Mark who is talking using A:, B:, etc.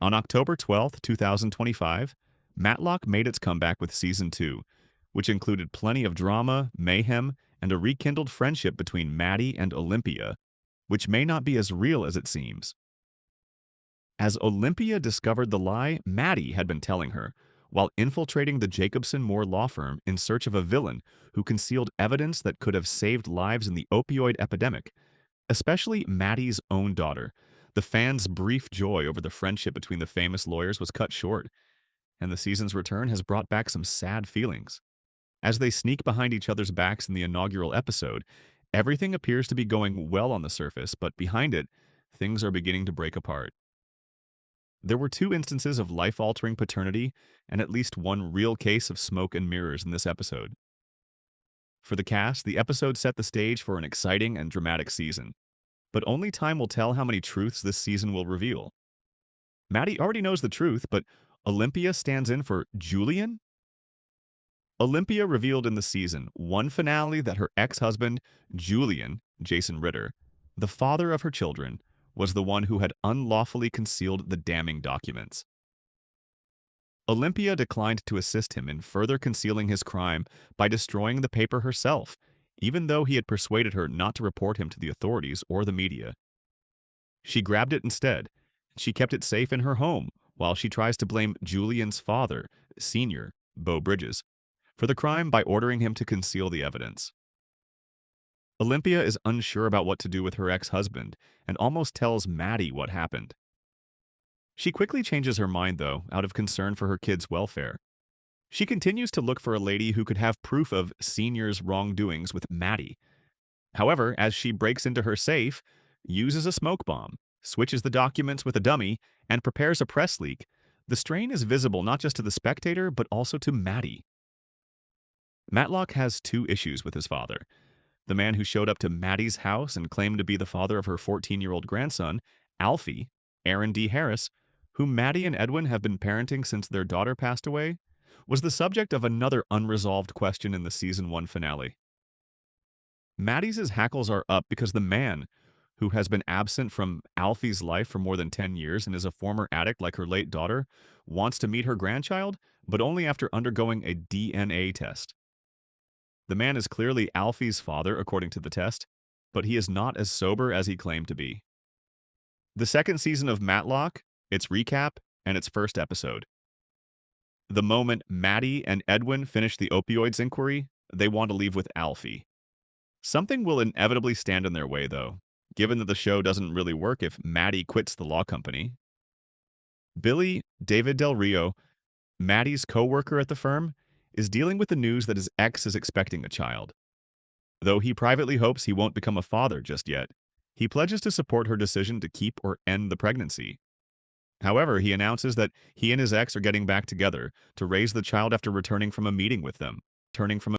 A: On October 12, 2025, Matlock made its comeback with Season 2, which included plenty of drama, mayhem, and a rekindled friendship between Maddie and Olympia, which may not be as real as it seems. As Olympia discovered the lie Maddie had been telling her, while infiltrating the Jacobson Moore law firm in search of a villain who concealed evidence that could have saved lives in the opioid epidemic, especially Maddie's own daughter, the fans' brief joy over the friendship between the famous lawyers was cut short, and the season's return has brought back some sad feelings. As they sneak behind each other's backs in the inaugural episode, everything appears to be going well on the surface, but behind it, things are beginning to break apart. There were two instances of life-altering paternity and at least one real case of smoke and mirrors in this episode. For the cast, the episode set the stage for an exciting and dramatic season, but only time will tell how many truths this season will reveal. Maddie already knows the truth, but Olympia stands in for Julian? Olympia revealed in the season one finale that her ex-husband, Julian, Jason Ritter, the father of her children, was the one who had unlawfully concealed the damning documents. Olympia declined to assist him in further concealing his crime by destroying the paper herself, even though he had persuaded her not to report him to the authorities or the media. She grabbed it instead. She kept it safe in her home while she tries to blame Julian's father, Senior, Beau Bridges, for the crime by ordering him to conceal the evidence. Olympia is unsure about what to do with her ex-husband and almost tells Maddie what happened. She quickly changes her mind, though, out of concern for her kids' welfare. She continues to look for a lady who could have proof of Senior's wrongdoings with Maddie. However, as she breaks into her safe, uses a smoke bomb, switches the documents with a dummy, and prepares a press leak, the strain is visible not just to the spectator, but also to Maddie. Matlock has two issues with his father. The man who showed up to Maddie's house and claimed to be the father of her 14-year-old grandson, Alfie, Aaron D. Harris, whom Maddie and Edwin have been parenting since their daughter passed away, was the subject of another unresolved question in the Season 1 finale. Maddie's hackles are up because the man, who has been absent from Alfie's life for more than 10 years and is a former addict like her late daughter, wants to meet her grandchild, but only after undergoing a DNA test. The man is clearly Alfie's father, according to the test, but he is not as sober as he claimed to be. The second season of Matlock, its recap, and its first episode. The moment Maddie and Edwin finish the opioids inquiry, they want to leave with Alfie. Something will inevitably stand in their way, though, given that the show doesn't really work if Maddie quits the law company. Billy, David Del Rio, Maddie's co-worker at the firm, is dealing with the news that his ex is expecting a child. Though he privately hopes he won't become a father just yet, he pledges to support her decision to keep or end the pregnancy. However, he announces that he and his ex are getting back together to raise the child after returning from a meeting with them, turning from